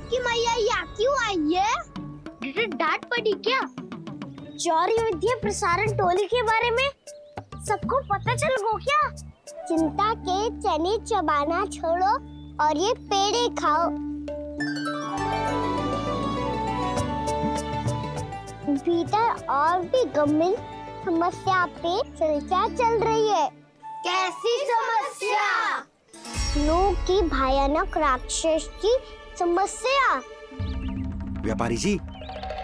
आपकी मैया यहाँ क्यों आई है? डांट पड़ी क्या? चौरी विद्या प्रसारण टोली के बारे में सबको पता चल गो क्या? चिंता के चने चबाना छोड़ो और ये पेड़े खाओ। भीतर और भी गंभीर समस्या पे चर्चा चल रही है। कैसी समस्या? लोग की भयानक राक्षस की समस्या। व्यापारी जी,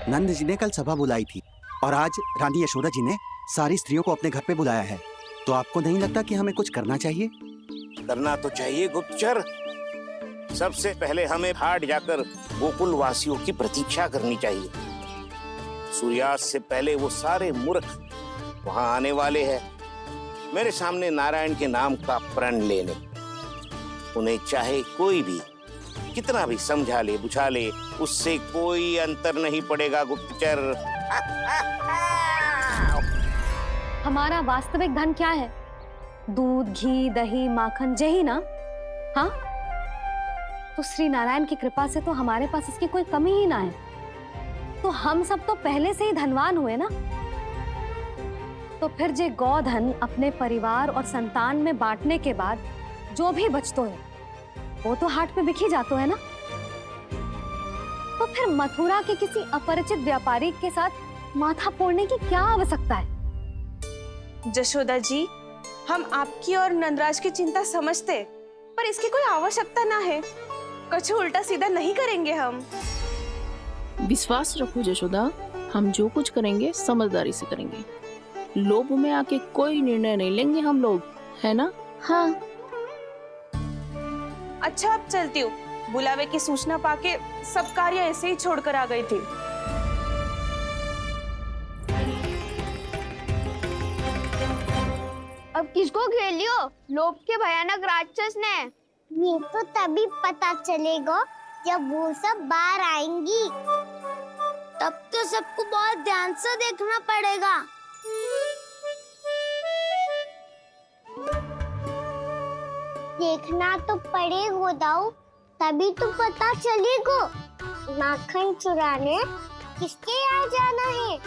नंद जी ने कल सभा बुलाई थी और आज रानी यशोदा जी ने सारी स्त्रियों को अपने घर पे बुलाया है। तो आपको नहीं लगता कि हमें कुछ करना चाहिए? करना तो चाहिए गुप्तचर। सबसे पहले हमें हाट जाकर गोकुल वासियों की प्रतीक्षा करनी चाहिए। सूर्यास्त से पहले वो सारे मूर्ख वहां आने वाले हैं, मेरे सामने नारायण के नाम का प्रण लेने। उन्हें चाहे कोई भी कितना भी समझा ले बुझा ले, उससे कोई अंतर नहीं पड़ेगा गुप्तचर। हमारा वास्तविक धन क्या है? दूध, घी, दही, माखन, यही ना? हाँ, तो श्री नारायण की कृपा से तो हमारे पास इसकी कोई कमी ही ना है। तो हम सब तो पहले से ही धनवान हुए ना। तो फिर जे गोधन अपने परिवार और संतान में बांटने के बाद जो भी बचतो है वो तो हाट पे बिखी जातो है ना। तो फिर मथुरा के किसी अपरिचित व्यापारी के साथ माथा फोड़ने की क्या आवश्यकता है? जशोदा जी, हम आपकी और नंदराज की चिंता समझते, पर इसकी कोई आवश्यकता ना है। कुछ उल्टा सीधा नहीं करेंगे हम। विश्वास रखो जशोदा, हम जो कुछ करेंगे समझदारी से करेंगे। लोभ में आके कोई निर्णय नहीं लेंगे हम लोग, है ना? हाँ। अच्छा, अब चलती हूँ। बुलावे की सूचना पाके सब कार्य ऐसे ही छोड़कर आ गई थी। अब किसको घेर लियो? लोभ के भयानक राक्षस ने। ये तो तभी पता चलेगा जब वो सब बाहर आएंगी। तब तो सबको बहुत ध्यान से देखना पड़ेगा। देखना तो पड़ेगा दाऊ, तभी तो पता चलेगा माखन चुराने किसके यहाँ जाना है।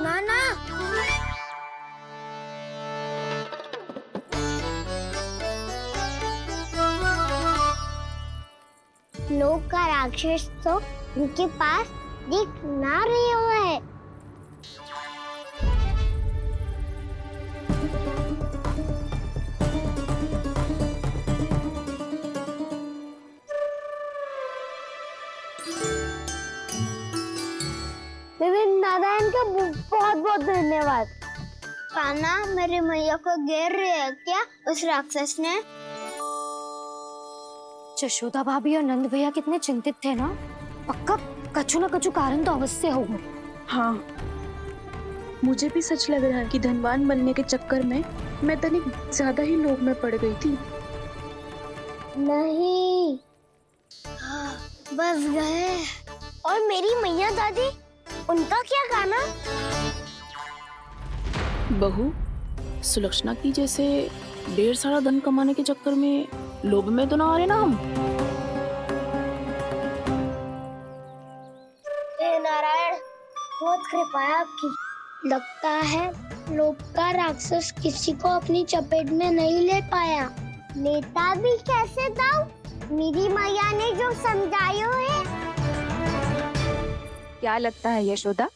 ना ना, लोग का राक्षस तो उनके पास दिख ना रहा है। नारायण का बहुत बहुत धन्यवाद। कान्हा, मेरे मैया को घेर रहे है क्या उस राक्षस ने? यशोदा भाभी और नंद भैया कितने चिंतित थे ना। पक्का कछु ना कछु कारण तो अवश्य होगा। हाँ, मुझे भी सच लग रहा है कि धनवान बनने के चक्कर में मैं तनिक ज्यादा ही लोभ में पड़ गई थी। नहीं, बस गए। और मेरी मैया दादी, उनका क्या गाना? बहू, सुलक्षणा की जैसे ढेर सारा धन कमाने के चक्कर में लोभ में तो ना आ रहे ना हम। हे नारायण, बहुत कृपा है आपकी। लगता है लोभ का राक्षस किसी को अपनी चपेट में नहीं ले पाया। लेता भी कैसे दाऊ? मेरी मैया ने जो समझायो है। क्या लगता है यशोदा,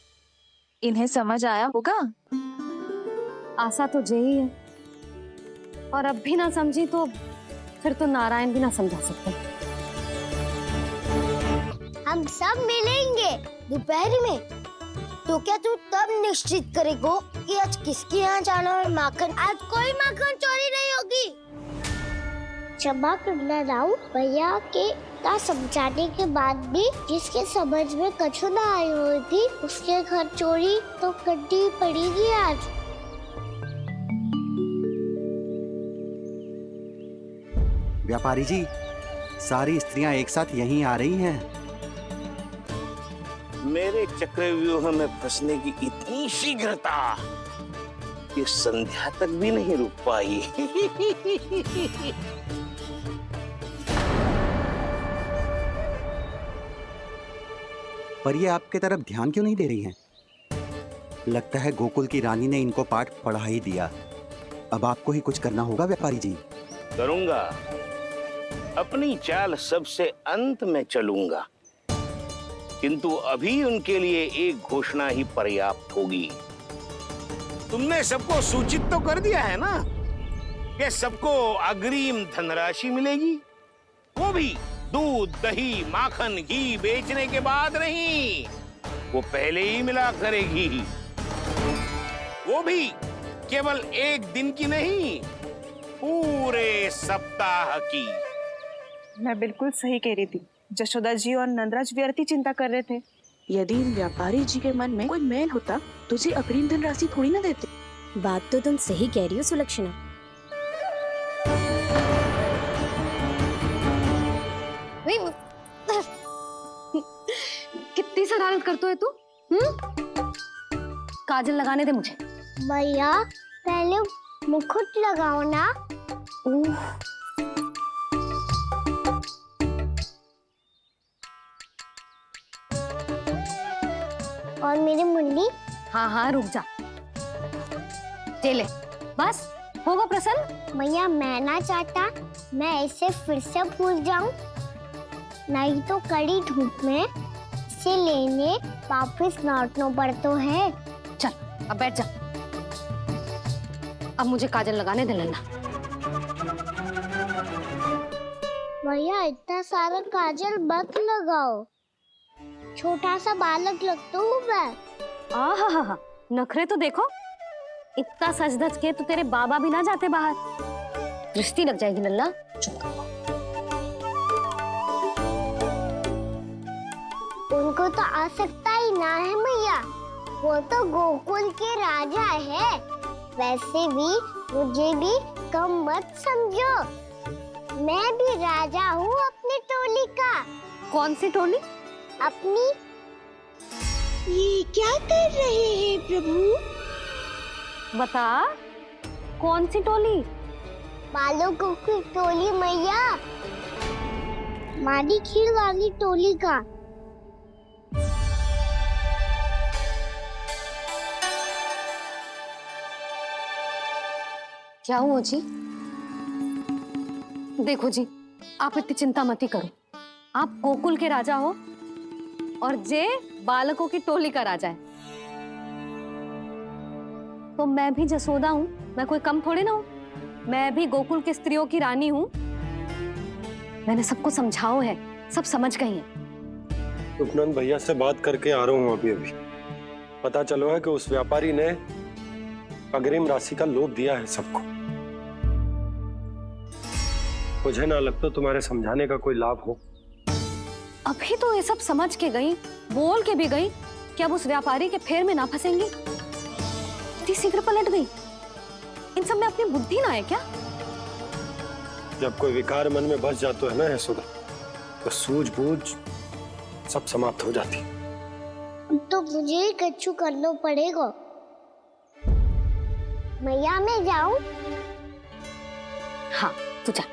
इन्हें समझ आया होगा? आशा तो यही है, और अब भी ना समझी तो फिर तो नारायण भी ना समझा सकते। हम सब मिलेंगे दोपहर में। तो क्या तू तब निश्चित करेगो कि आज किसके यहाँ जाना है माखन? आज कोई माखन चोरी नहीं होगी। क्षमा करना राव, भैया के का समझाने के बाद भी जिसके समझ में कछु ना आई हुई थी उसके घर चोरी तो करनी पड़ेगी आज। व्यापारी जी, सारी स्त्रियां एक साथ यहीं आ रही हैं। मेरे चक्रव्यूह में फंसने की इतनी शीघ्रता कि संध्या तक भी नहीं रुक पाई। पर ये आपके तरफ ध्यान क्यों नहीं दे रही हैं? लगता है गोकुल की रानी ने इनको पाठ पढ़ा ही दिया। अब आपको ही कुछ करना होगा व्यापारी जी। करूंगा, अपनी चाल सबसे अंत में चलूंगा, किंतु अभी उनके लिए एक घोषणा ही पर्याप्त होगी। तुमने सबको सूचित तो कर दिया है ना कि सबको अग्रिम धनराशि मिलेगी, वो भी दूध, दही, माखन, घी बेचने के बाद नहीं, वो पहले ही मिला करेगी। वो भी केवल एक दिन की नहीं, पूरे सप्ताह की। मैं बिल्कुल सही कह रही थी। जशोदा जी और नंदराज व्यर्थ ही चिंता कर रहे थे। यदि व्यापारी जी के मन में कोई मैल होता तुझे अग्रिम धनराशि थोड़ी ना देते। बात तो तुम सही कह रही हो सुलक्षणा। कितनी शरारत करते हो तू? काजल लगाने दे मुझे। भैया पहले मुकुट लगाओ ना। और मेरी मुंडी। हाँ हाँ रुक जा, ये ले, बस होगा प्रसन्न। भैया मैं ना चाहता मैं इसे फिर से भूल जाऊं, नहीं तो कड़ी धूप में इसे लेने वापस लौटना पड़ता है। चल अब बैठ जा, अब मुझे काजल लगाने दे लेना। भैया इतना सारा काजल मत लगाओ, छोटा सा बालक लगता हूँ मैं। आहा, नखरे तो देखो, इतना सज धज के तो तेरे बाबा भी ना जाते बाहर, दृष्टि लग जाएगी लल्ला। उनको तो आ सकता ही ना है भैया, वो तो गोकुल के राजा है। वैसे भी मुझे भी कम मत समझो, मैं भी राजा हूँ अपनी टोली का। कौन सी टोली? अपनी। ये क्या कर रहे हैं प्रभु? बता, कौन सी टोली? बालकों की टोली मैया, मारी खीर वाली टोली का। क्या हुआ जी? देखो जी, आप इतनी चिंता मत ही करो, आप गोकुल के राजा हो और जे बालकों की टोली का राजा है, तो मैं भी जसोदा हूँ, मैं कोई कम थोड़े ना हूँ, मैं भी गोकुल की स्त्रियों की रानी हूँ। मैंने सबको समझाओ है, सब समझ गई हैं। उपनंद भैया से बात करके आ रहा हूँ अभी। पता चलो है कि उस व्यापारी ने अग्रिम राशि का लोभ दिया है सबको। मुझे ना लगता तुम्हारे समझाने का कोई लाभ हो। अभी तो ये सब समझ के गई, बोल के भी गई कि अब उस व्यापारी के फेर में ना फंसेंगी। इतनी शीघ्र पलट गई, इन सब में अपनी बुद्धि ना है क्या? जब कोई विकार मन में बस जाता है ना यशोदा, तो सूझबूझ सब समाप्त हो जाती। तो मुझे ही कच्चू करना पड़ेगा। मैया मैं जाऊं? हाँ तू जा।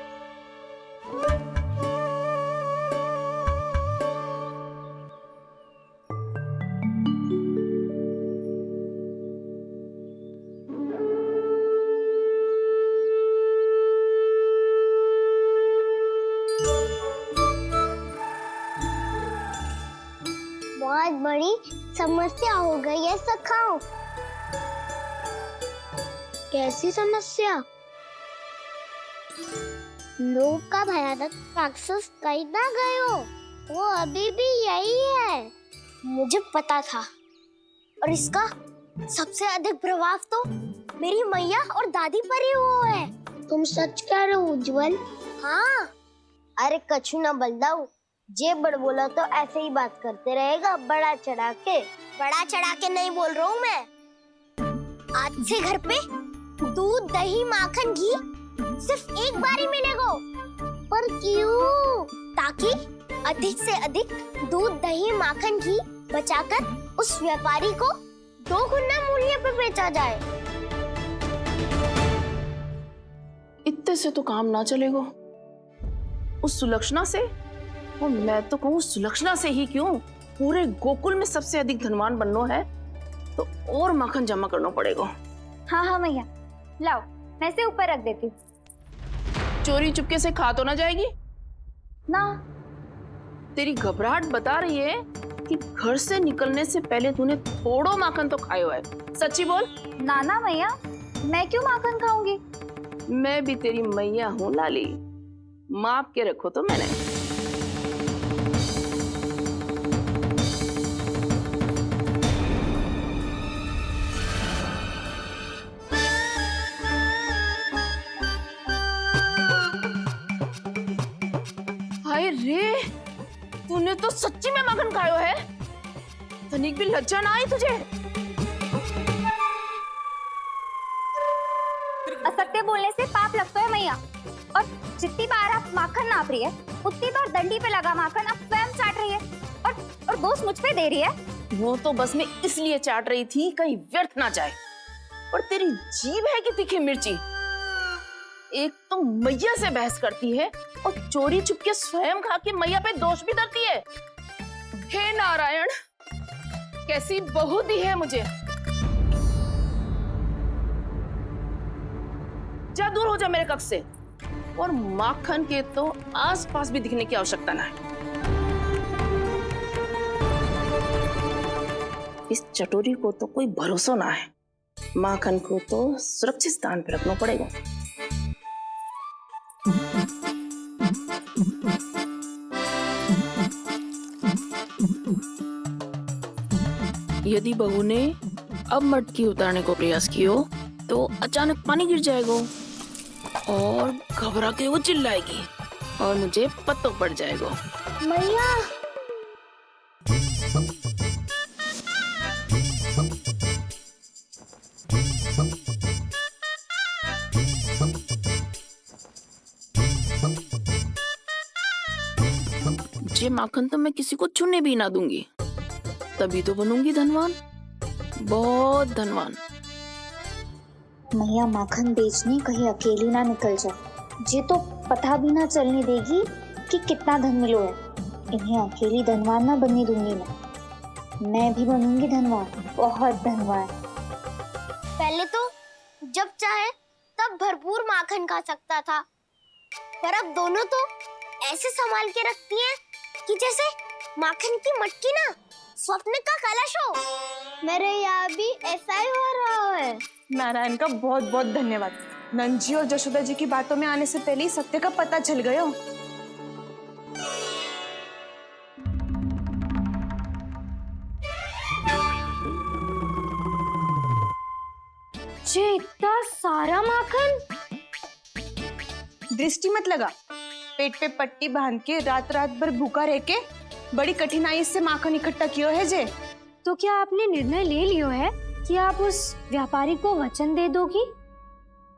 बहुत बड़ी समस्या हो गई है सखाओ। कैसी समस्या? लोभ का भयानक राक्षस कहीं ना गयो, वो अभी भी यही है। मुझे पता था, और इसका सबसे अधिक प्रभाव तो मेरी मैया और दादी पर ही हुआ है। तुम सच कह रहे हो उज्जवल? हाँ। अरे कछु ना बलदाऊ, जे बड़ बोला तो ऐसे ही बात करते रहेगा, बड़ा चढ़ा के। बड़ा चढ़ा के नहीं बोल रहा हूँ मैं। आज से घर पे दूध, दही, माखन, घी सिर्फ एक बार ही मिलेगा। पर क्यों? ताकि अधिक से अधिक दूध, दही, माखन, घी बचाकर उस व्यापारी को 2 गुना मूल्य पे बेचा जाए। इतने से तो काम ना चलेगा। उस सुलक्षणा से, और मैं तो कहूँ सुलक्षणा से ही क्यों, पूरे गोकुल में सबसे अधिक धनवान बनना है तो और माखन जमा करना पड़ेगा। हाँ हाँ मैया, लाओ मैं इसे ऊपर रख देती हूँ। चोरी चुपके से खा तो ना जाएगी ना, तेरी घबराहट बता रही है कि घर से निकलने से पहले तूने थोड़ो माखन तो खायो है। सच्ची बोल। ना ना मैया, मैं क्यों माखन खाऊंगी? मैं भी तेरी मैया हूँ लाली, माप के रखो तो मैंने। हाय रे, तूने तो सच्ची में माखन खायो है। तनिक भी लज्जा ना आई तुझे? असत्य बोलने से पाप लगता है मैया, और जितनी बार आप माखन नाप रही है उतनी बार डंडी पे लगा माखन आप स्वयं चाट रही है, और दोष मुझ पे दे रही है। वो तो बस मैं इसलिए चाट रही थी कहीं व्यर्थ ना जाए। और तेरी जीभ है कि तीखी मिर्ची, एक तो मैया से बहस करती है और चोरी चुपके स्वयं खा के मैया पे दोष भी धरती है। हे नारायण, कैसी बहू दी है मुझे। जा दूर हो जा मेरे कक्ष से, और माखन के तो आसपास भी दिखने की आवश्यकता ना है। इस चटोरी को तो कोई भरोसा ना है। माखन को तो सुरक्षित स्थान पर रखना पड़ेगा। यदि बहू ने अब मटकी उतारने को प्रयास किया तो अचानक पानी गिर जाएगा और घबरा के वो चिल्लाएगी और मुझे पता पड़ जाएगा। मैया ये माखन तो मैं किसी को छूने भी ना दूंगी, तभी तो बनूंगी धनवान, बहुत धनवान। मैया माखन बेचने कहीं अकेली ना निकल जाए। ये तो पता भी ना चलने देगी कि कितना धन मिलो है। इन्हें अकेली धनवान ना बनने दूंगी मैं भी बनूंगी धनवान, बहुत धनवान। पहले तो जब चाहे तब भरपूर माखन खा सकता था, पर अब दोनों तो ऐसे संभाल के रखती हैं कि जैसे माखन की मटकी ना स्वप्न का कलश हो। मेरे यहाँ भी ऐसा ही हो रहा है। नारायण का बहुत बहुत धन्यवाद। नंजी और जशोदा जी की बातों में आने से पहले ही सत्य का पता चल गया। ये इतना सारा माखन, दृष्टि मत लगा। पेट पे पट्टी बांध के रात रात भर भूखा रह के बड़ी कठिनाई से माखन इकट्ठा किया है जे। तो क्या आपने निर्णय ले लियो है कि आप उस व्यापारी को वचन दे दोगी?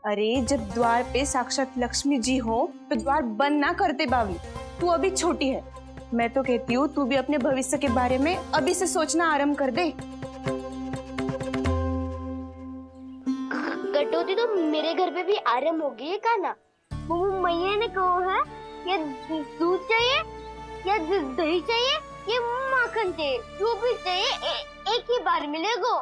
अरे जब द्वार पे साक्षात लक्ष्मी जी हो तो द्वार बंद ना करते बावली। तू अभी छोटी है, मैं तो कहती हूँ तू भी अपने भविष्य के बारे में अभी से सोचना आरंभ कर दे। कटौती तो मेरे घर पे भी आरंभ हो गई है का ना। वो मैया ने कहा है या दूध चाहिए या दही चाहिए या माखन चाहिए, जो भी चाहिए एक ही बार मिलेगा।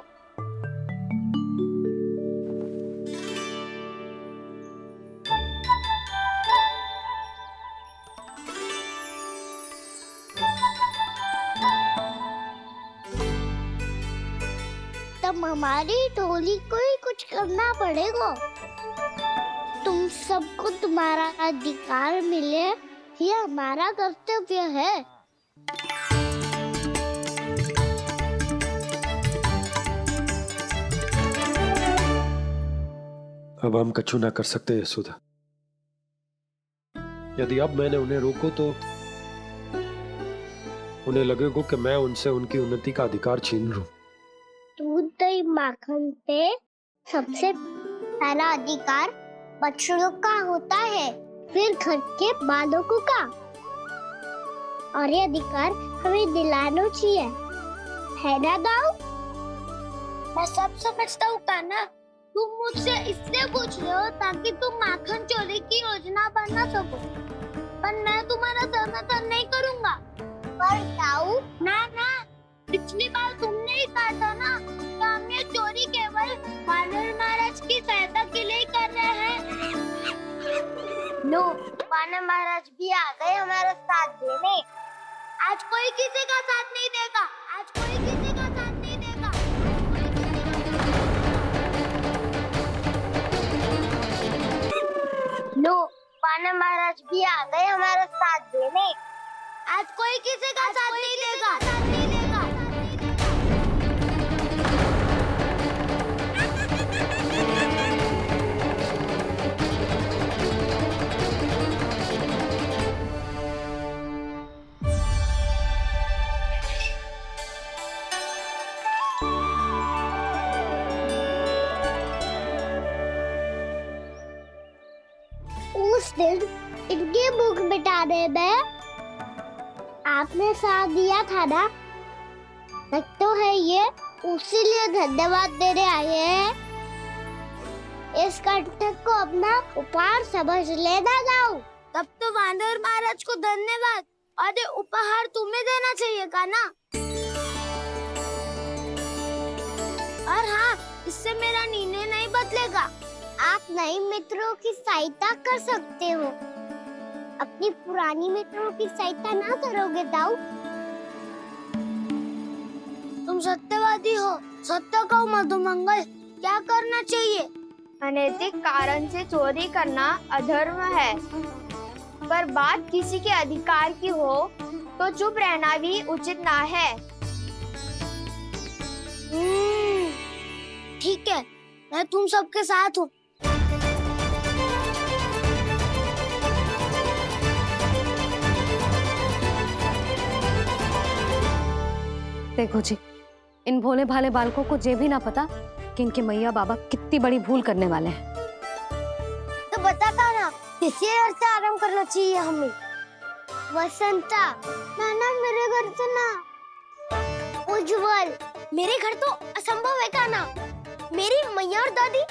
तब हमारी टोली को ही कुछ करना पड़ेगा। तुम सबको तुम्हारा अधिकार मिले, ये हमारा कर्तव्य है। अब हम कछु ना कर सकते यशोदा। यदि अब मैंने उन्हें रोको तो उन्हें लगेगा कि मैं उनसे उनकी उन्नति का अधिकार छीन लूं। दूध दही माखन पे सबसे पहला अधिकार बच्चों का होता है, फिर घर के बालकों का, और ये अधिकार हमें दिलाना चाहिए, है ना दाऊ? मैं सब समझता हूँ कान्हा, तुम मुझसे इसलिए पूछ रहे हो ताकि तुम माखन चोरी की योजना बना सको, पर मैं तुम्हारा समर्थन नहीं करूँगा। पर दाऊ ना ना पिछली बार तुमने ही कहा था ना कि हम ये चोरी केवल वानर महाराज की सहायता के लिए कर रहे हैं। लो, वानर महाराज भी आ गए हमारा साथ देने। आज कोई किसी का साथ नहीं देगा, आज कोई किसी का साथ नहीं देगा। लो, वानर महाराज भी आ गए हमारा साथ देने। आज कोई किसी का साथ नहीं देगा, साथ नहीं देगा। उस दिन इनकी भूख मिटाने में आपने साथ दिया था ना, तो है ये उसी लिए धन्यवाद देने आए हैं। इस कंटक को अपना उपहार समझ लेना जाओ। तब तो वानर महाराज को धन्यवाद और ये उपहार तुम्हें देना चाहिए का ना। और हाँ, इससे मेरा निर्णय नहीं बदलेगा। आप नए मित्रों की सहायता कर सकते हो, अपनी पुरानी मित्रों की सहायता ना करोगे ताऊ। तुम सत्यवादी हो, सत्य कहो मधुमंगल, क्या करना चाहिए? अनैतिक कारण से चोरी करना अधर्म है, पर बात किसी के अधिकार की हो तो चुप रहना भी उचित ना है। ठीक है, मैं तुम सबके साथ हूँ। देखो जी, इन भोले भाले बालकों को ये भी ना पता कि इनके मैया बाबा कितनी बड़ी भूल करने वाले हैं। तो बताता ना, किसी घर से आराम करना चाहिए हमें। वसंता, ना मेरे घर से ना। उज्जवल, मेरे घर तो असंभव है का ना। मेरी मैया और दादी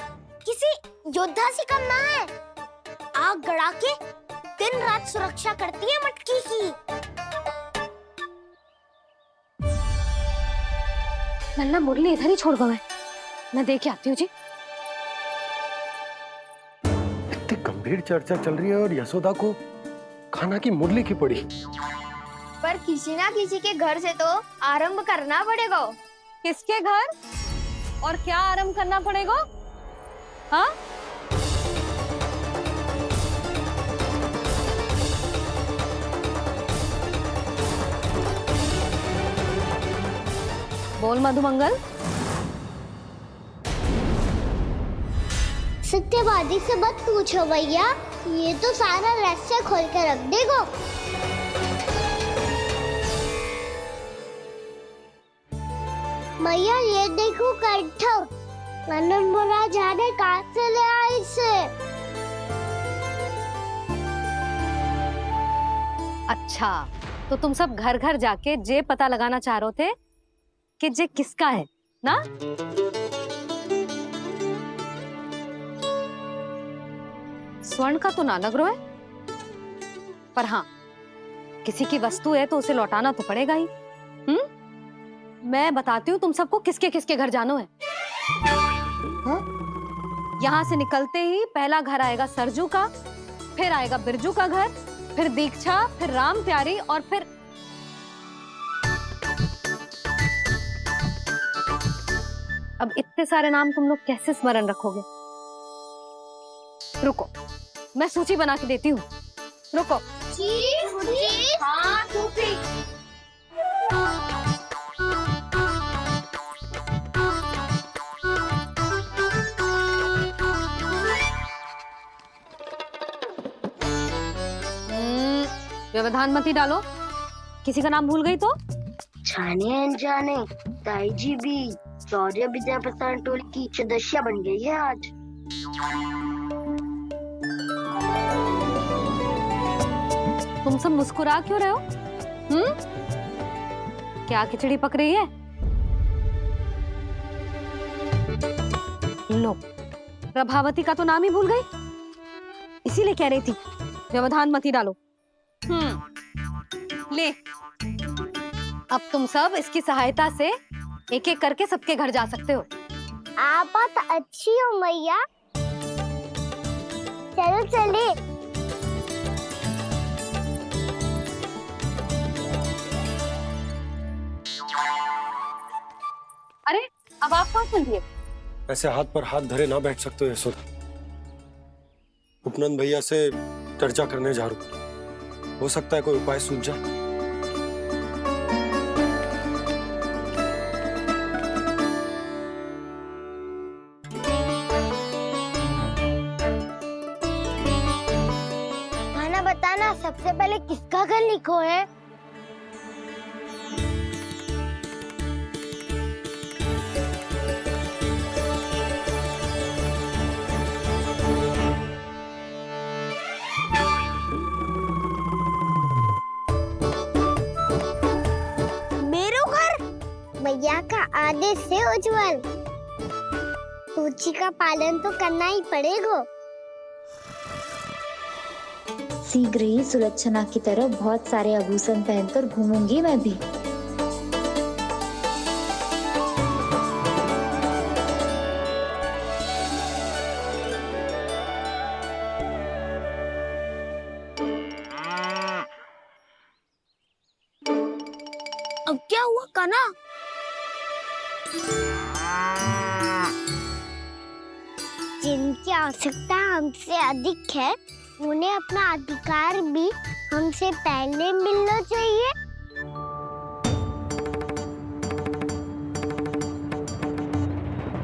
किसी योद्धा से कम ना है। आग गड़ा के दिन रात सुरक्षा करती है मटकी की। नन्ना मुरली इधर ही छोड़ गए, मैं देख के आती हूँ जी। इतनी गंभीर चर्चा चल रही है और यशोदा को खाना की मुरली की पड़ी। पर किसी ना किसी के घर से तो आरंभ करना पड़ेगा। किसके घर और क्या आरंभ करना पड़ेगा? हाँ, बोल मधुमंगल। सत्यवादी से मत पूछो भैया, ये तो सारा रहस्य खोल के रख देगा। भैया ये देखो कंठक, नंदन बोला जाने कहाँ से ले आए इसे। अच्छा, तो तुम सब घर घर जाके जे पता लगाना चाह रहे थे कि जे किसका है ना? स्वर्ण का तो ना लग रहा है, पर हाँ, किसी की वस्तु है तो उसे लौटाना तो पड़ेगा ही। मैं बताती हूँ तुम सबको किसके किसके घर जाना है। यहाँ से निकलते ही पहला घर आएगा सरजू का, फिर आएगा बिरजू का घर, फिर दीक्षा, फिर राम प्यारी और फिर अब इतने सारे नाम तुम लोग कैसे स्मरण रखोगे? रुको, मैं सूची बना के देती हूँ। रुको। हाँ, व्यवधान मत ही डालो, किसी का नाम भूल गई तो? जाने अनजाने ताई जी भी शौर्य विद्या प्रसारण टोली की सदस्य बन गई है आज। तुम सब मुस्कुरा क्यों रहे हो? क्या खिचड़ी पक रही है? लो, प्रभावती का तो नाम ही भूल गई, इसीलिए कह रही थी व्यवधान मत ही डालो। ले, अब तुम सब इसकी सहायता से एक एक करके सबके घर जा सकते हो। आप बहुत अच्छी हो मैया। चलो चले। अरे अब आप कहाँ चल दिए? ऐसे हाथ पर हाथ धरे ना बैठ सकते हो यशोदा। उपनंद भैया से चर्चा करने जा रहा हूं, हो सकता है कोई उपाय सूझ जाए। खाना बताना, सबसे पहले किसका घर लिखो है? मैया का आदेश से उज्जवल, सूची का पालन तो करना ही पड़ेगा। शीघ्र ही सुलक्षणा की तरह बहुत सारे आभूषण पहनकर घूमूंगी मैं भी। अब क्या हुआ काना? जिनकी आवश्यकता हमसे अधिक है, उन्हें अपना अधिकार भी हमसे पहले मिलना चाहिए।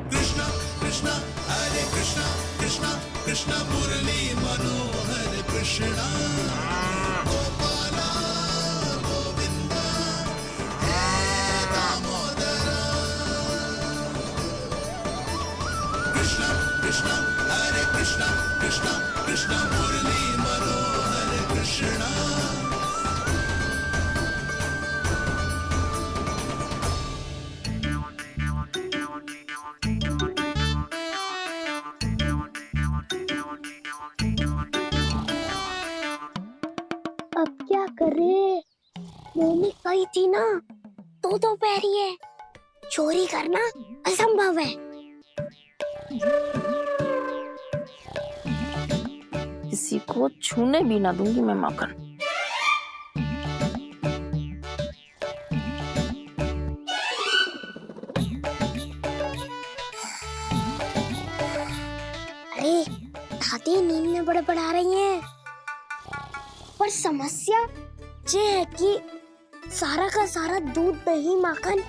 कृष्णा कृष्णा हरे कृष्णा कृष्णा कृष्णा मुरली मनोहर कृष्णा गोपाला गोविंदा हे दामोदरा। कृष्णा कृष्णा हरे कृष्णा कृष्णा कृष्णा मुरली मनोहर कृष्णा। अब क्या करे? मैंने कही थी ना, दो पैरी है, चोरी करना असंभव है। किसी को छूने भी ना दूंगी मैं माखन। अरे दादी नींद में बड़बड़ा रही हैं। पर समस्या ये है कि सारा का सारा दूध दही माखन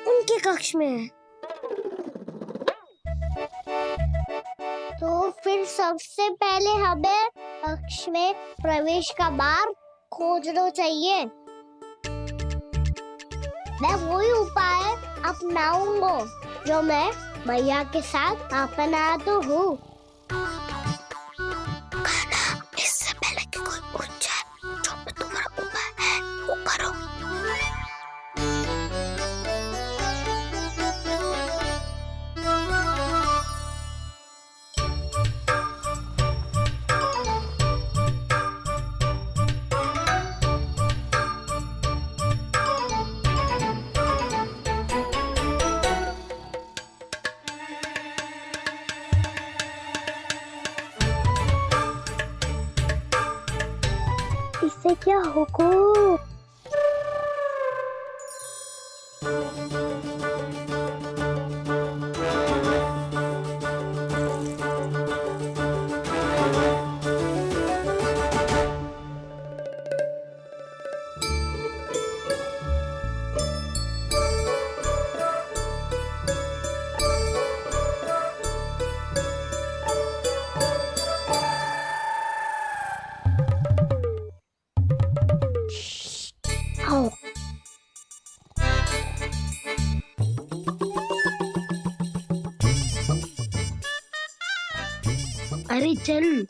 उनके कक्ष में है। तो फिर सबसे पहले हमें कक्ष में प्रवेश का मार्ग खोजना चाहिए। मैं वही उपाय अपनाऊंगा जो मैं मैया के साथ अपना तो हूँ। इससे पहले कि कोई पूछ जाए, जो भी तुम्हारा उपाय है वो करो। इससे क्या होगा? आओ। अरे चल।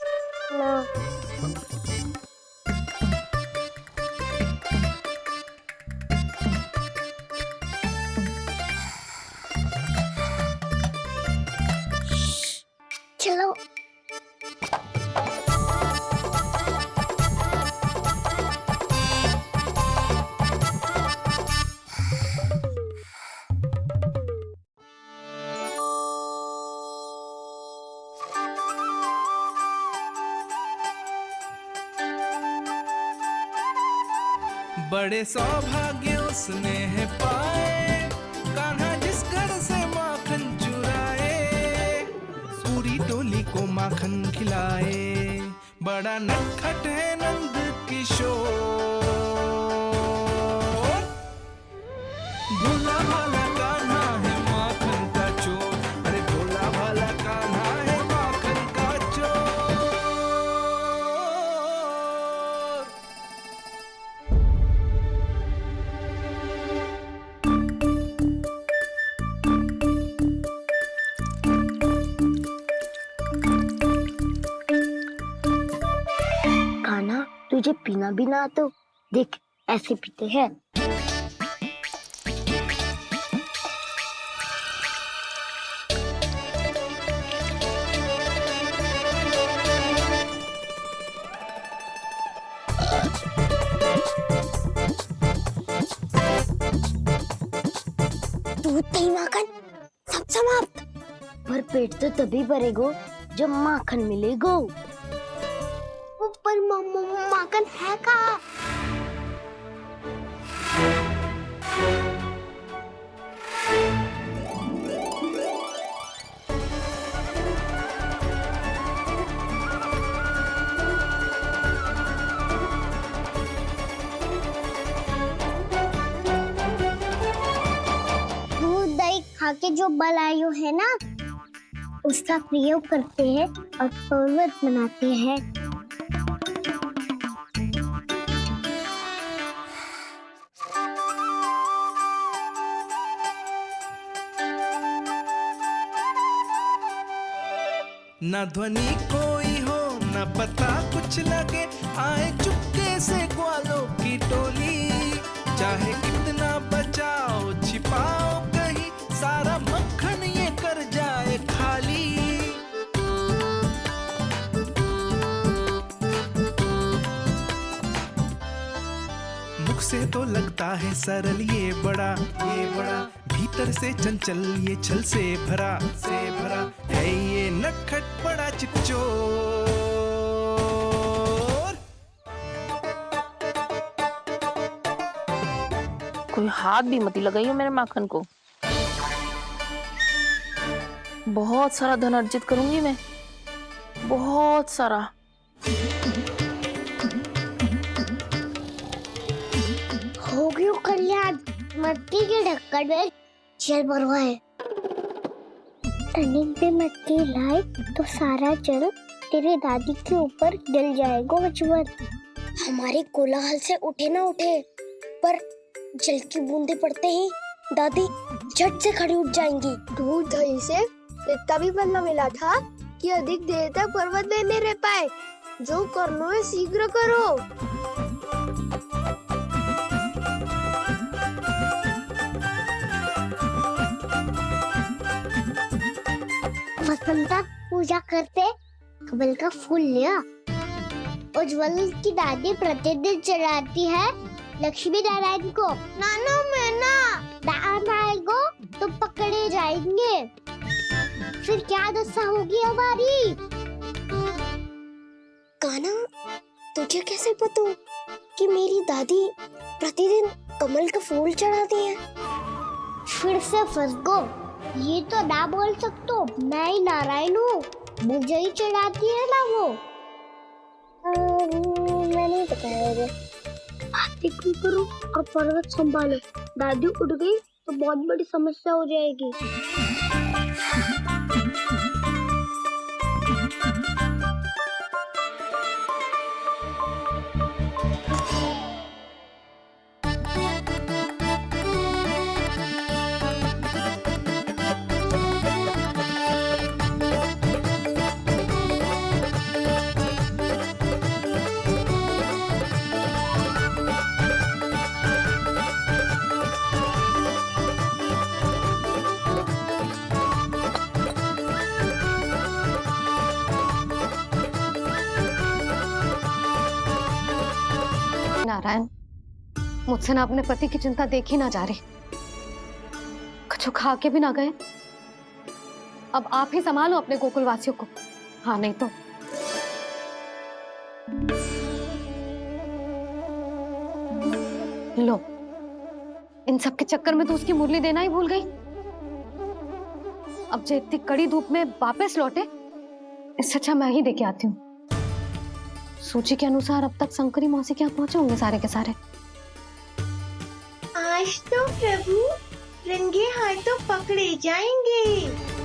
चलो। बड़े सौभाग्य उसने है पाए, कान्हा जिस घर से माखन चुराए, पूरी टोली को माखन खिलाए, बड़ा नटखट है नंद किशोर। भोला भाला कान्हा है माखन का चोर, अरे भोला भाला कान्हा है माखन का चोर। कान्हा, तुझे पीना भी ना तो देख ऐसे पीते हैं। दूध दही माखन सब समाप्त। पर पेट तो तभी भरेगो जब माखन मिलेगो। पर माखन है कहाँ? दूध दही खा के जो बलायु है ना, उसका प्रयोग करते हैं और पर्वत बनाते हैं। न ध्वनि कोई हो न पता कुछ लगे, आए चुपके से ग्वालों की टोली, चाहे कितना बचाओ छिपाओ कहीं, सारा मक्खन ये कर जाए खाली। मुख से तो लगता है सरल ये बड़ा भीतर से चंचल ये छल से भरा है ये नटखट बड़ा चिकचोर। कोई हाथ भी मत लगाइयो मेरे माखन को। बहुत सारा धन अर्जित करूंगी मैं, बहुत सारा। हो गयो कल्याण, मट्टी के ढक्कन में जल भरवा है। टर्निंग पे मट्टी लाए तो सारा जल तेरे दादी के ऊपर गिर जाएगा बचवन। हमारे कोलाहल से उठे ना उठे, पर जल की बूंदे पड़ते ही दादी झट से खड़ी उठ जाएंगी। दूध दही से इतना भी बदला मिला था कि अधिक देर तक पर्वत में नहीं रह पाए। जो करना है शीघ्र करो। वसंता पूजा करते कमल का फूल लिया। उज्ज्वल की दादी प्रतिदिन चढ़ाती है लक्ष्मी नारायण को। नानो मैं ना दान आएगो तो पकड़े जाएंगे, फिर क्या दशा होगी हमारी। कान्हा, तुझे कैसे पता कि मेरी दादी प्रतिदिन कमल का फूल चढ़ाती है? फिर से फंस गो। ये तो ना बोल सकतो, मैं ही नारायण हूँ, मुझे ही चढ़ाती है ना वो। मैं नहीं बताया। बातें क्यों करो और पर्वत संभालो। दादी उठ गई तो बहुत बड़ी समस्या हो जाएगी। नारायण, मुझसे ना अपने पति की चिंता देखी ना जा रही, कुछ खा के भी ना गए। अब आप ही संभालो अपने गोकुल वासियों को। हाँ, नहीं तो इन सब के चक्कर में तो उसकी मुरली देना ही भूल गई। अब जो इतनी कड़ी धूप में वापस लौटे, इससे अच्छा मैं ही देके आती हूँ। सूची के अनुसार अब तक शंकरी मौसी के यहाँ पहुंचे होंगे सारे के सारे। आज तो प्रभु रंगे हाथों पकड़े जाएंगे।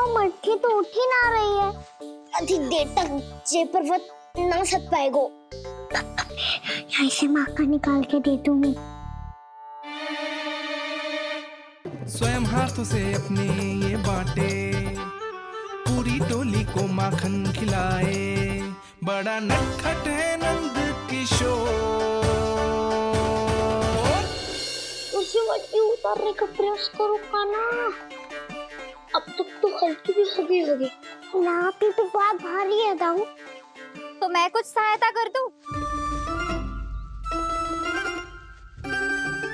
मटकी तो उठ ही ना रही है। अधिक देर तक जे पर्वत ना सक पाएगो। यहाँ से माखन निकाल के दे दूंगी। स्वयं हाथों से अपने ये बांटे, पूरी टोली को माखन खिलाए, बड़ा नटखट है नंद किशोर। उसे मटकी उतारने का प्रयास करो काना। अब तक तो हल्की भी होगी। नापी तो बहुत भारी है दाऊ। तो मैं कुछ सहायता कर दूं?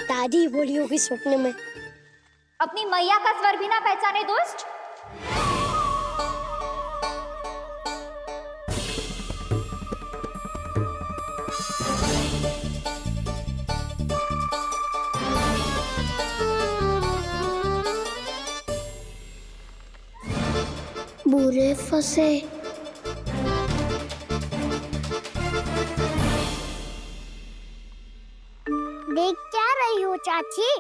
दादी बोली होगी सपने में। अपनी मैया का स्वर भी ना पहचाने दुष्ट। बुरे फंसे। देख क्या रही हो चाची?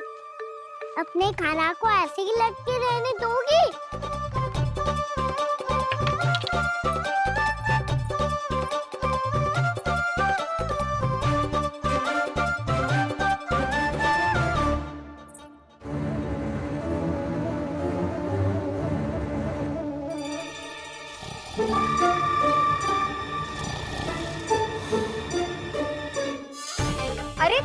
अपने खाना को ऐसे ही लटके रहने दोगी? अरे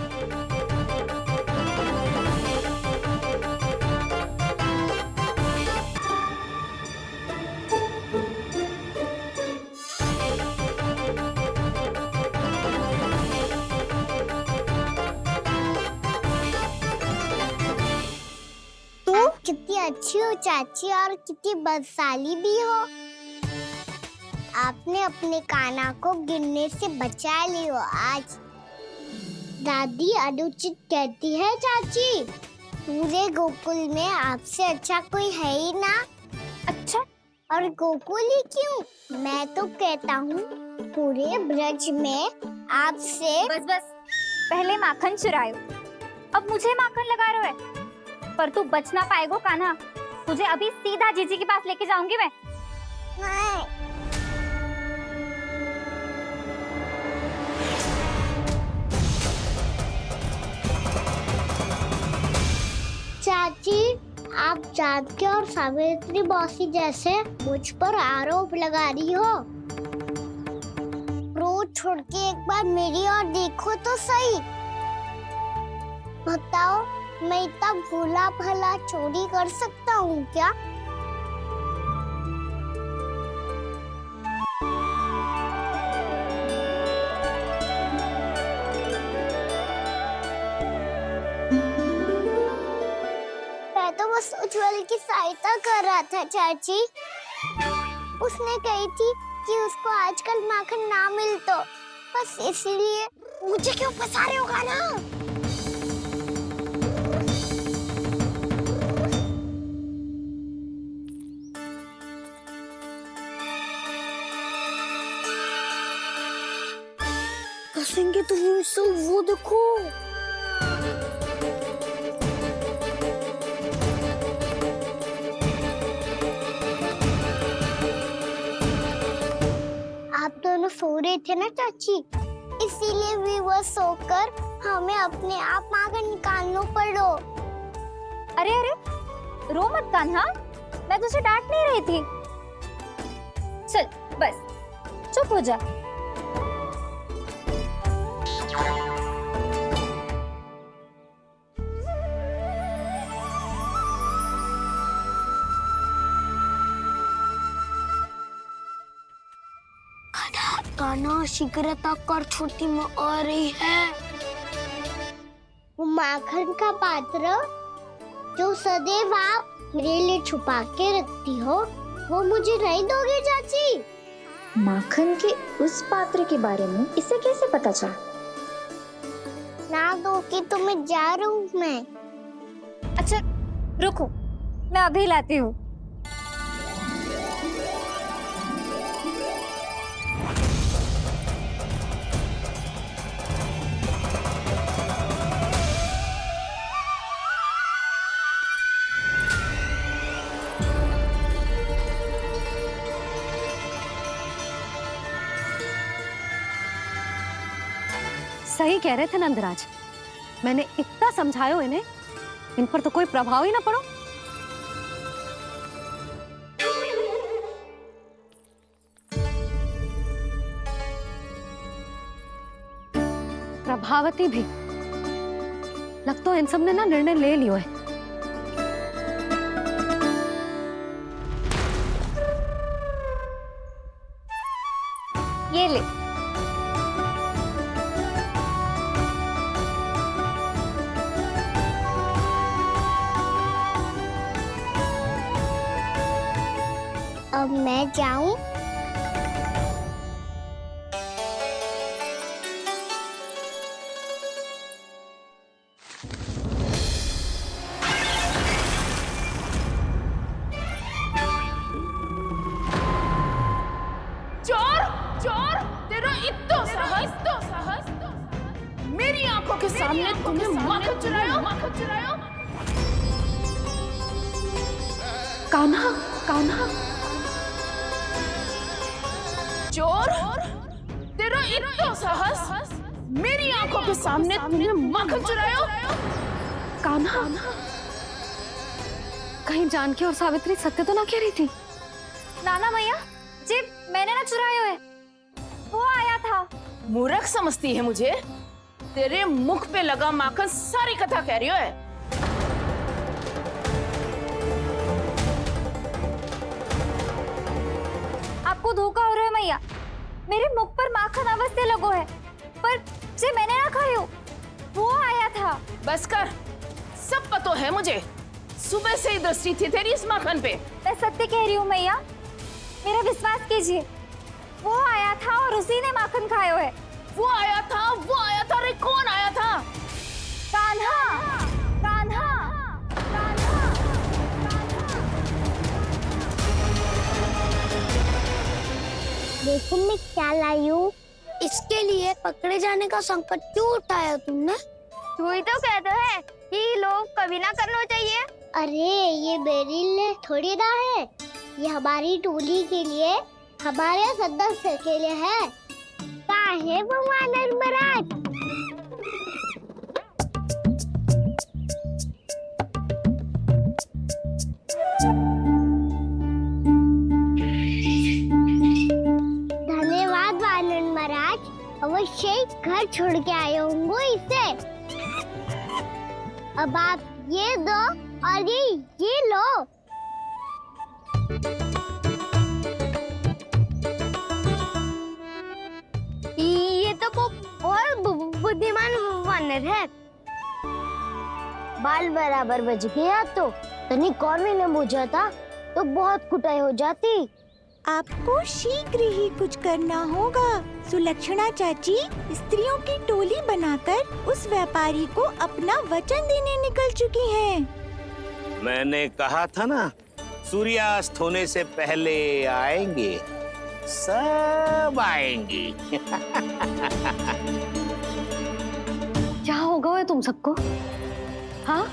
तुम कितनी अच्छी हो चाची और कितनी बदसाली भी हो। आपने अपने काना को गिरने से बचा ली हो आज। दादी अनुचित कहती है चाची, पूरे गोकुल में आपसे अच्छा कोई है ही ना। अच्छा, और गोकुल ही क्यों, मैं तो कहता हूँ पूरे ब्रज में आपसे। बस पहले माखन चुरायो, अब मुझे माखन लगा रहे हो। पर तू बच ना पाएगो कान्हा, तुझे अभी सीधा जीजी के पास लेके जाऊंगी मैं। चाची, आप जानकी और सावित्री मौसी जैसे मुझ पर आरोप लगा रही हो। रोज छोड़ के एक बार मेरी ओर देखो तो सही। बताओ, मैं इतना भोला भला चोरी कर सकता हूँ क्या? मैं तो बस उज्जवल की सहायता कर रहा था चाची। उसने कही थी कि उसको आजकल माखन ना मिल तो बस इसलिए। मुझे क्यों फंसा रहे होगा ना? फंसेंगे तो वो देखो। आप दोनों सो रहे थे ना चाची, इसीलिए वीवर सोकर हमें अपने आप माखन निकालना पड़ो। अरे रो मत कान्हा, मैं तुझे डांट नहीं रही थी। चल बस चुप हो जा। कान्हा शीघ्रता कर, छोटी माँ आ रही है। वो माखन का पात्र जो सदैव आप मेरे लिए छुपा के रखती हो, वो मुझे नहीं दोगे चाची? माखन के उस पात्र के बारे में इसे कैसे पता चला? ना दोगी तो मैं जा रहा हूँ मैं। अच्छा रुको, मैं अभी लाती हूँ। सही कह रहे थे नंदराज, मैंने इतना समझायो इन्हें, इन पर तो कोई प्रभाव ही ना पड़ो। प्रभावती भी लग तो इन सब ने ना निर्णय ले लियो है। ये ले, अब मैं जाऊं? चोर चोर, तेरा इतना साहस मेरी आंखों के सामने तुमने माखन चुराया। कान्हा, कान्हा, चोर, तेरा इतना साहस मेरी आंखों के सामने तुमने माखन चुराया। कान्हा, कहीं जानकी और सावित्री सत्य तो ना कह रही थी? नाना मैया जी, मैंने ना चुराया है, वो आया था। मूर्ख समझती है मुझे? तेरे मुख पे लगा माखन सारी कथा कह रही है। आपको धोखा हो रहा है मैया, मेरे मुख पर माखन अवश्य लगो है, पर जे मैंने ना खायो, वो आया था। बस कर, सब पता है मुझे, सुबह से ही दृष्टि थी तेरी इस माखन पे। मैं सत्य कह रही हूँ मैया, मेरा विश्वास कीजिए, वो आया था और उसी ने माखन खायो है। वो आया था। अरे कौन आया था? कान्हा, कान्हा, कान्हा। देखो मैं क्या लाई हूँ। इसके लिए पकड़े जाने का संकट क्यों उठाया तुमने? तू ही तो कहते है कि लोग कभी ना करना चाहिए। अरे ये मेरे लिए थोड़ी ना है, ये हमारी टोली के लिए, हमारे सदस्य के लिए है। काहे भगवान महाराज? धन्यवाद वानर महाराज, अवश्य ही घर छोड़ के आए होंगे इसे। अब आप ये दो और ये लो। ये तो बहुत बुद्धिमान वानर है। बाल बराबर बज गया तो तनिक और भी न बुझा था तो बहुत कुटाई हो जाती। आपको शीघ्र ही कुछ करना होगा। सुलक्षणा चाची स्त्रियों की टोली बनाकर उस व्यापारी को अपना वचन देने निकल चुकी हैं। मैंने कहा था ना, सूर्यास्त होने से पहले आएंगे, सब आएंगे। क्या होगा है तुम सबको? हाँ,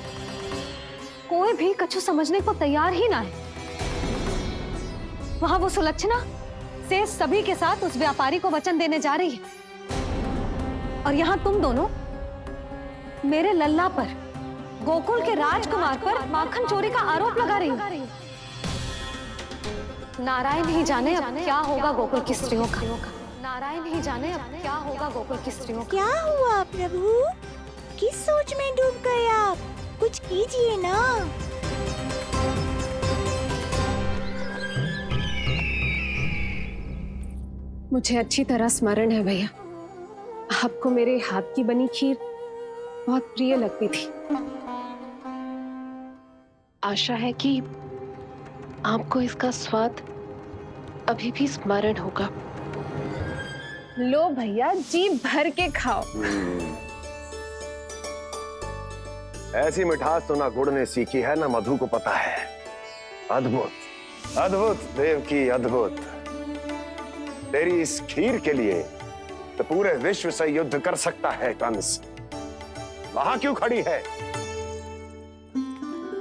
कोई भी कछु समझने को तैयार ही ना है। वहां वो सुलक्षणा से सभी के साथ उस व्यापारी को वचन देने जा रही है, और यहाँ तुम दोनों मेरे लल्ला पर, गोकुल के राजकुमार पर माखन चोरी का आरोप लगा रही हो। नारायण ही जाने अब क्या होगा गोकुल की स्त्रियों का। नारायण ही जाने अब क्या होगा गोकुल की स्त्रियों का। क्या हुआ प्रभु? किस सोच में डूब गए आप? कुछ कीजिए ना। मुझे अच्छी तरह स्मरण है भैया, आपको मेरे हाथ की बनी खीर बहुत प्रिय लगती थी। आशा है कि आपको इसका स्वाद अभी भी स्मरण होगा। लो भैया, जी भर के खाओ। ऐसी मिठास तो ना गुड़ ने सीखी है ना मधु को पता है। अद्भुत अद्भुत देवकी, अद्भुत। तेरी इस खीर के लिए तो पूरे विश्व से युद्ध कर सकता है कंस। वहां क्यों खड़ी है?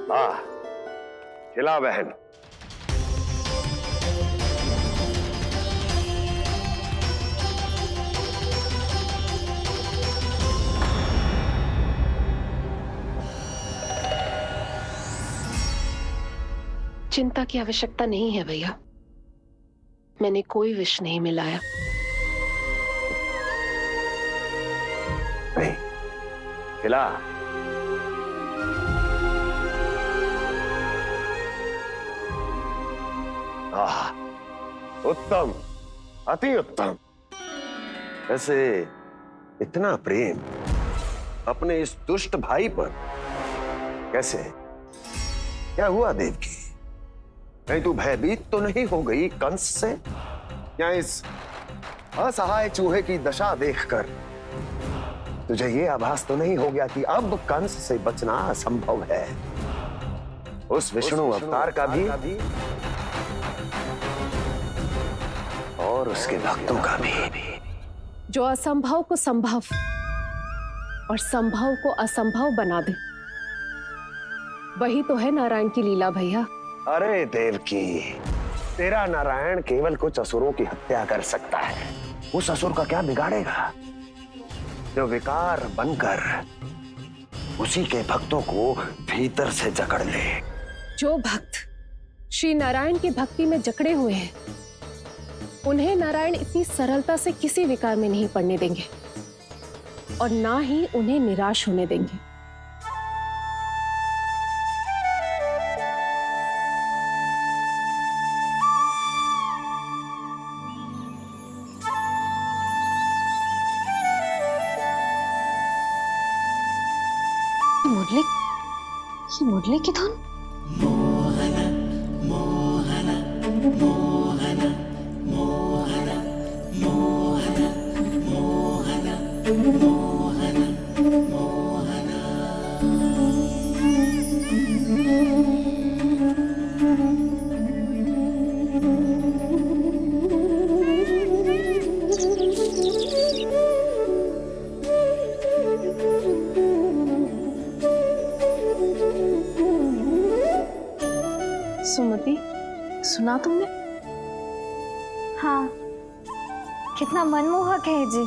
वाह, खिला बहन। चिंता की आवश्यकता नहीं है भैया, मैंने कोई विष नहीं मिलाया। नहीं, खिला। आह, उत्तम, अति उत्तम। वैसे इतना प्रेम अपने इस दुष्ट भाई पर कैसे? क्या हुआ देवकी? कहीं तू भयभीत तो नहीं हो गई कंस से? या इस असहाय चूहे की दशा देखकर तुझे ये आभास तो नहीं हो गया कि अब कंस से बचना असंभव है? उस विष्णु अवतार का भी और उसके भक्तों का भी। जो असंभव को संभव और संभव को असंभव बना दे, वही तो है नारायण की लीला भैया। अरे देवकी, तेरा नारायण केवल कुछ असुरों की हत्या कर सकता है। उस असुर का क्या बिगाड़ेगा जो विकार बनकर उसी के भक्तों को भीतर से जकड़ ले। जो भक्त श्री नारायण की भक्ति में जकड़े हुए हैं, उन्हें नारायण इतनी सरलता से किसी विकार में नहीं पड़ने देंगे और ना ही उन्हें निराश होने देंगे। मुरली की धुन। सुमति, सुना तुमने? हाँ, कितना मनमोहक है जी।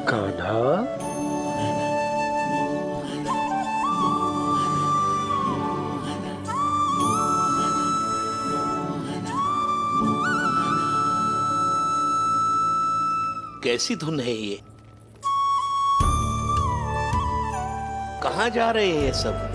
कान्हा, कैसी धुन है ये? कहाँ जा रहे हैं ये सब?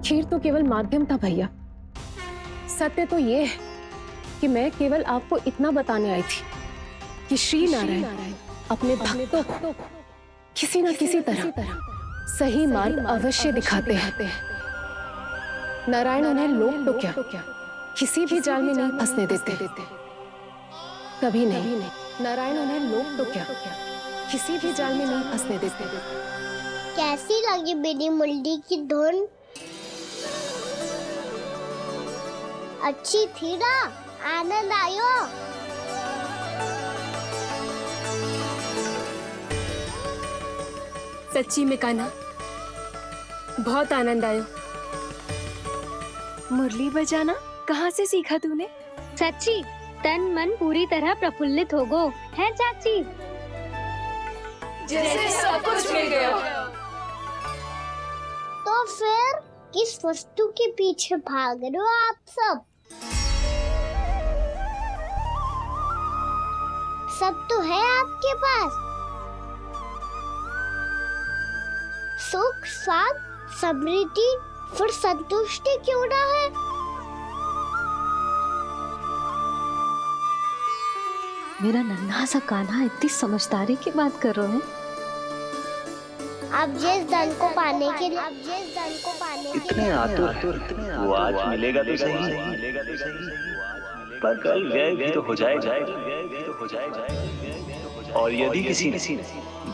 खीर तो केवल माध्यम था भैया। सत्य तो ये है कि मैं केवल आपको इतना बताने आई थी कि श्री नारायण अपने भक्तों को किसी न किसी तरह सही मार्ग अवश्य दिखाते हैं। नारायण उन्हें लोग तो क्या किसी भी जाल में नहीं फंसने देते, कभी नहीं। नारायण उन्हें लोग तो क्या किसी भी जाल में नहीं फंसने देते। कैसी लगी मेरी मुंडी की धुन? अच्छी थी ना? आनंद आयो? सच्ची में कान्हा, बहुत आनंद आया। मुरली बजाना कहाँ से सीखा तूने? सच्ची तन मन पूरी तरह प्रफुल्लित हो गो है चाची। जैसे सब कुछ मिल गया। तो फिर किस वस्तु के पीछे भाग रहे हो आप सब? सब तो है आपके पास। सुख, स्वाद, समृद्धि, फिर संतुष्टि क्यों ना है? मेरा नन्हा सा कान्हा इतनी समझदारी की बात कर रहे हैं। अब जिस धन को पाने के लिए इतने आतुर वो आज मिलेगा तो सही, पर कल व्यय भी तो हो जाएगा। और यदि किसी ने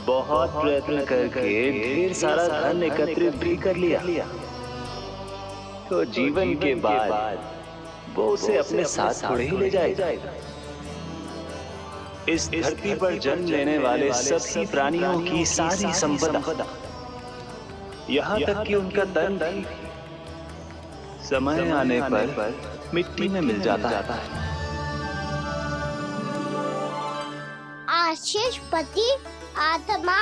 बहुत प्रयत्न करके ढेर सारा धन एकत्रित भी कर लिया तो जीवन के बाद वो उसे अपने साथ थोड़े ही ले जाएगा। इस धरती पर जन्म लेने वाले सभी प्राणियों की सारी संपदा, यहाँ तक कि उनका तन भी समय आने पर मिट्टी में मिल जाता है। आशीष पति आत्मा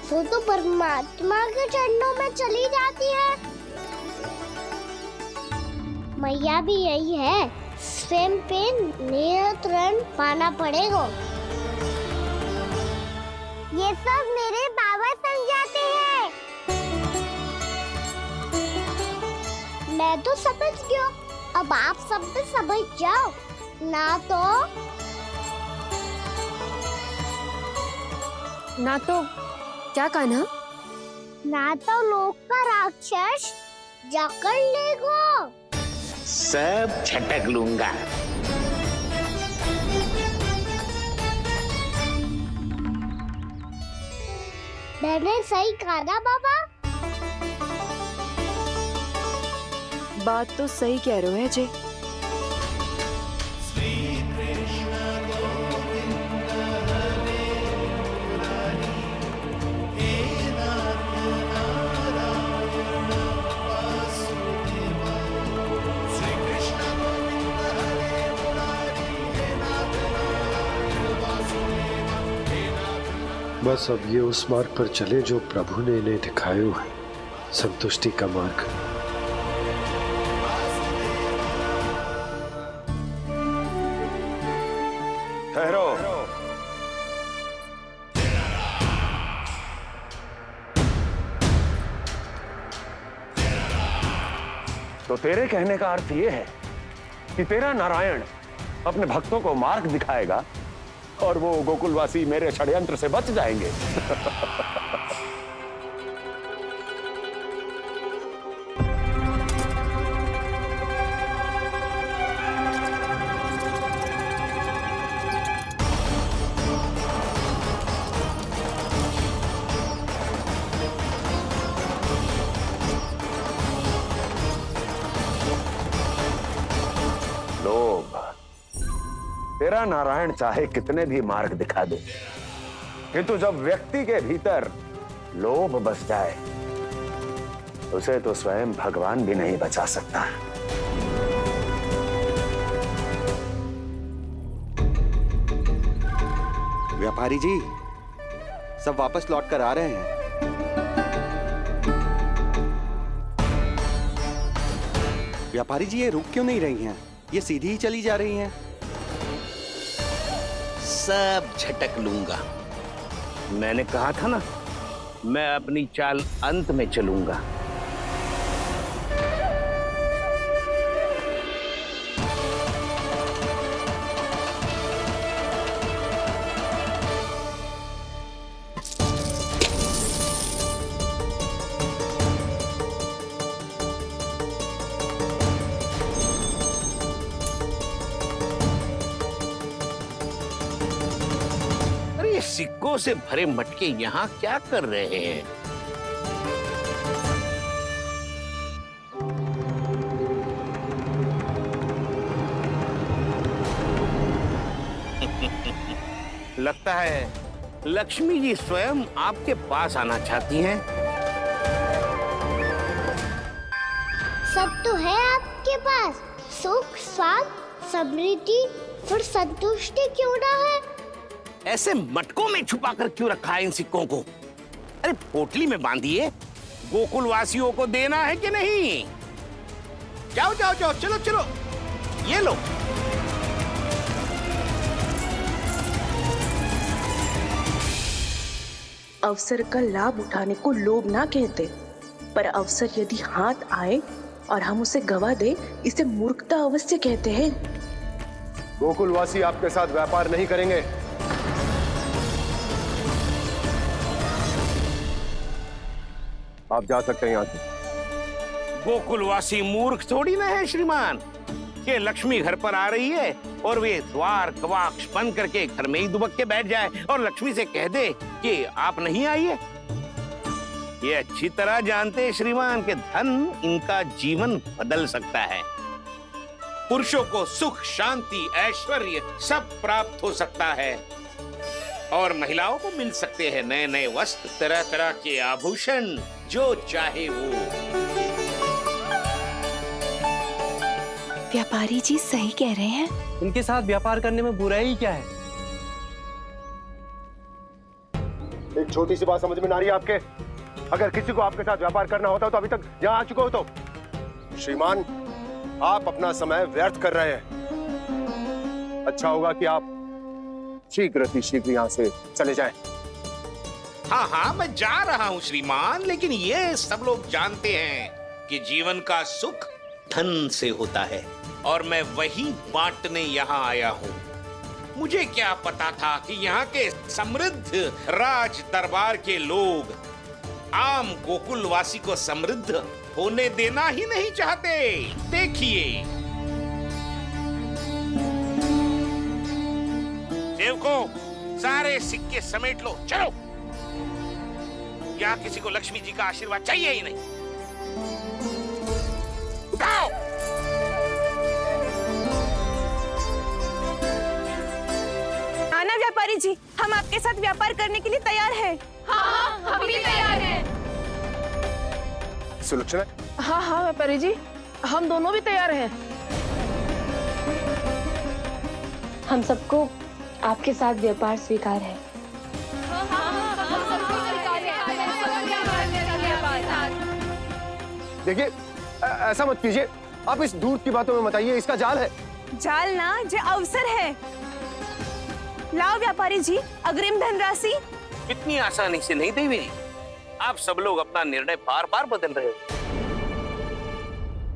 वो तो परमात्मा के चरणों में चली जाती है। मैया भी यही है, स्वयं पे नियंत्रण पाना पड़ेगा। ये सब मेरे बाबा समझाते हैं। मैं तो समझ गया, अब आप सब भी समझ जाओ ना तो क्या कान्हा? ना तो लोक का राक्षस जकड़ लेगो। सब झटक लूंगा। मैंने सही कहा ना बाबा? बात तो सही कह रहे हो है जय। बस अब ये उस मार्ग पर चले जो प्रभु ने इन्हें दिखाया है, संतुष्टि का मार्ग। ठहरो। तो तेरे कहने का अर्थ ये है कि तेरा नारायण अपने भक्तों को मार्ग दिखाएगा और वो गोकुलवासी मेरे षड्यंत्र से बच जाएंगे। लोभ। तेरा नारायण चाहे कितने भी मार्ग दिखा दे, किंतु जब व्यक्ति के भीतर लोभ बस जाए उसे तो स्वयं भगवान भी नहीं बचा सकता। व्यापारी जी सब वापस लौट कर आ रहे हैं। व्यापारी जी ये रुक क्यों नहीं रही हैं? ये सीधी ही चली जा रही हैं। सब झटक लूंगा। मैंने कहा था ना, मैं अपनी चाल अंत में चलूंगा। सिक्कों से भरे मटके यहाँ क्या कर रहे हैं? लगता है लक्ष्मी जी स्वयं आपके पास आना चाहती हैं। सब तो है आपके पास, सुख, स्वाद, समृद्धि, फिर संतुष्टि क्यों ना है? ऐसे मटकों में छुपा कर क्यों रखा है इन सिक्कों को? अरे पोटली में बांधिए, गोकुल वासियों को देना है कि नहीं? जाओ जाओ जाओ, चलो चलो, ये लो। अवसर का लाभ उठाने को लोभ ना कहते, पर अवसर यदि हाथ आए और हम उसे गवा दे, इसे मूर्खता अवश्य कहते हैं। गोकुलवासी आपके साथ व्यापार नहीं करेंगे। आप जा सकते हैं यहाँ से। गोकुलवासी मूर्ख थोड़ी ना है श्रीमान। ये लक्ष्मी घर पर आ रही है और वे द्वार कवाक्ष बंद करके घर में ही दुबक के बैठ जाए और लक्ष्मी से कह दे कि आप नहीं आइए। ये अच्छी तरह जानते हैं श्रीमान कि धन इनका जीवन बदल सकता है। पुरुषों को सुख, शांति, ऐश्वर्य सब प्राप्त हो सकता है और महिलाओं को मिल सकते हैं नए नए वस्त्र, तरह तरह के आभूषण, जो चाहे वो। व्यापारी जी सही कह रहे हैं। इनके साथ व्यापार करने में बुराई क्या है? एक छोटी सी बात समझ में ना रही है आपके? अगर किसी को आपके साथ व्यापार करना होता तो अभी तक यहाँ आ चुके हो। तो श्रीमान, आप अपना समय व्यर्थ कर रहे हैं। अच्छा होगा कि आप शीघ्र यहाँ से चले जाएं। हाँ हाँ, मैं जा रहा हूँ श्रीमान, लेकिन ये सब लोग जानते हैं कि जीवन का सुख धन से होता है और मैं वही बांटने यहाँ आया हूँ। मुझे क्या पता था कि यहाँ के समृद्ध राज दरबार के लोग आम गोकुलवासी को समृद्ध होने देना ही नहीं चाहते। देखिए सेवकों, सारे सिक्के समेट लो, चलो। यहाँ किसी को लक्ष्मी जी का आशीर्वाद चाहिए ही नहीं। उठाओ। आना व्यापारी जी, हम आपके साथ व्यापार करने के लिए तैयार हैं। हाँ, हम भी तैयार हैं। सुलक्षणा? हाँ हाँ व्यापारी जी, हम दोनों भी तैयार हैं। हम सबको आपके साथ व्यापार स्वीकार है। देखिए, ऐसा मत कीजिए। आप इस दूध की बातों में मत आइए, इसका जाल है। जाल ना, जो अवसर है। लाओ व्यापारी जी, अग्रिम धनराशि। इतनी आसानी से नहीं देवी जी। आप सब लोग अपना निर्णय बार बार बदल रहे हो।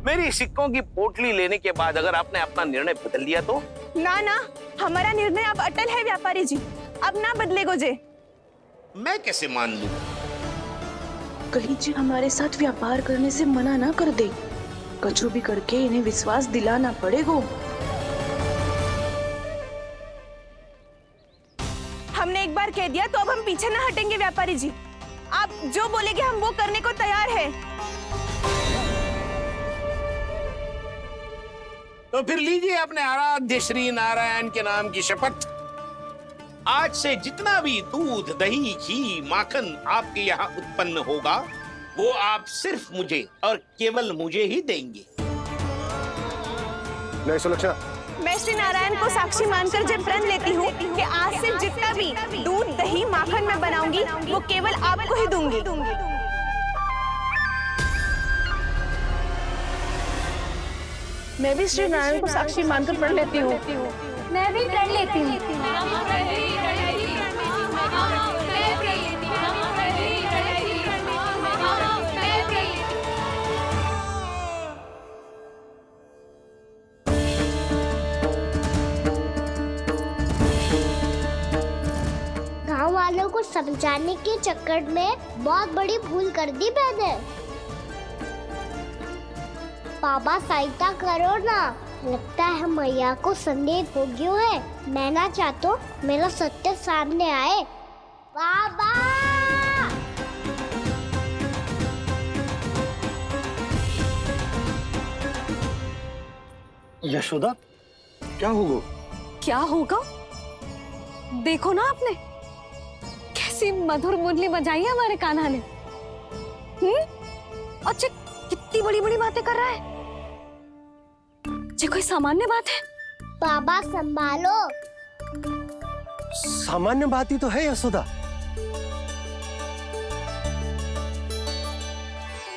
मेरी सिक्कों की पोटली लेने के बाद अगर आपने अपना निर्णय बदल दिया तो? ना ना, हमारा निर्णय अब अटल है व्यापारी जी, अब ना बदलेगो जे। मैं कैसे मान लूं? कहीं जी हमारे साथ व्यापार करने से मना ना कर दे। कछु भी करके इन्हें विश्वास दिलाना पड़ेगा। हमने एक बार कह दिया तो अब हम पीछे ना हटेंगे व्यापारी जी। आप जो बोलेंगे हम वो करने को तैयार है। तो फिर लीजिए अपने आराध्य श्री नारायण के नाम की शपथ। आज से जितना भी दूध, दही, घी, माखन आपके यहाँ उत्पन्न होगा वो आप सिर्फ मुझे और केवल मुझे ही देंगे। नहीं सुलक्षणा, मैं श्री नारायण को साक्षी मानकर जब प्रण लेती हूँ कि आज से जितना भी दूध, दही, माखन मैं बनाऊंगी वो केवल आपको ही दूंगी। मैं भी श्री नारायण को साक्षी मानकर प्रण लेती हूँ। मैं भी प्रण लेती हूँ। गांव वालों को समझाने के चक्कर में बहुत बड़ी भूल कर दी मैंने। बाबा सहायता करो ना, लगता है मैया को संदेह हो गया है। मैं ना चाहता मेरा सत्य सामने आए बाबा यशोदा, क्या होगा? क्या होगा? देखो ना आपने कैसी मधुर मुरली बजाई है हमारे कान्हा ने। अच्छा कितनी बड़ी बड़ी बातें कर रहा है। ये कोई सामान्य बात है? बाबा संभालो। सामान्य बात ही तो है यशोदा।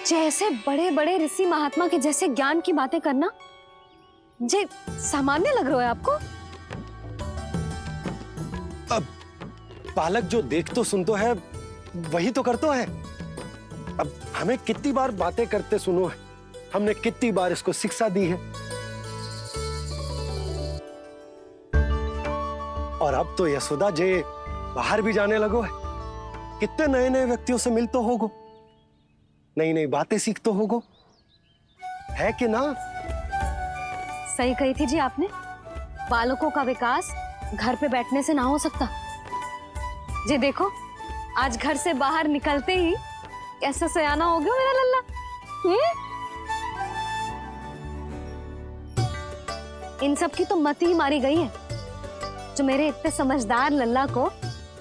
जैसे बड़े बड़े ऋषि महात्मा के जैसे ज्ञान की बातें करना जे सामान्य लग रहा है आपको? अब बालक जो देख तो सुन तो है वही तो कर तो है। अब हमें कितनी बार बातें करते सुनो है, हमने कितनी बार इसको शिक्षा दी है। और अब तो यशोदा जे बाहर भी जाने लगो है, कितने नए नए व्यक्तियों से मिल तो होगो, नई नई बातें सीख तो होगो, है कि ना? सही कही थी जी आपने। बालकों का विकास घर पे बैठने से ना हो सकता। जी देखो आज घर से बाहर निकलते ही कैसा सयाना हो गया मेरा लल्ला। इन सब की तो मत ही मारी गई है, जो मेरे इतने समझदार लल्ला को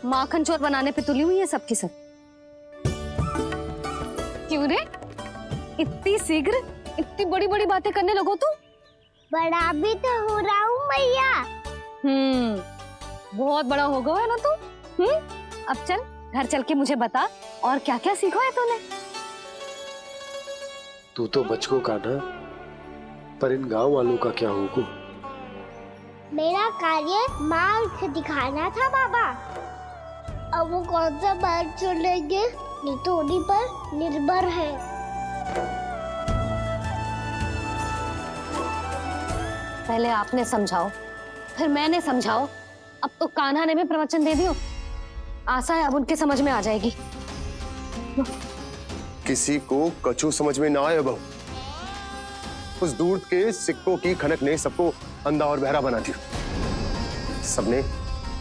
माखन चोर बनाने पे तुली हुई है सबकी सब। क्यों रे इतनी शीघ्र इतनी बड़ी बड़ी बातें करने लगो तू? बड़ा भी तो हो रहा हूँ मैया। बहुत बड़ा हो गया है ना तू। अब चल घर चल के मुझे बता और क्या क्या सीखा है तूने? तू तो बचको कान्हा, पर इन गांव वालों का क्या होगा? मेरा कार्य मार्ग दिखाना था बाबा। अब वो कौन सा मार्ग चलेंगे ये तो उन्हीं पर निर्भर है। पहले आपने समझाओ फिर मैंने समझाओ, अब तो कान्हा ने भी प्रवचन दे दियो। आशा है अब उनके समझ में आ जाएगी। किसी को कछु समझ में ना आए बहू। उस दूर के सिक्कों की खनक ने सबको अंधा और बहरा बना दिया। सबने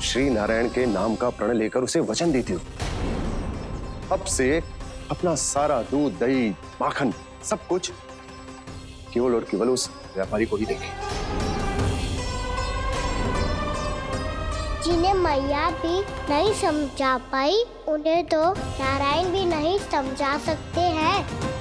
श्री नारायण के नाम का प्रण लेकर उसे वचन देती हो। अब से अपना सारा दूध दही माखन सब कुछ केवल और केवल उस व्यापारी को ही देंगे। जिन्हें मैया भी नहीं समझा पाई उन्हें तो नारायण भी नहीं समझा सकते हैं।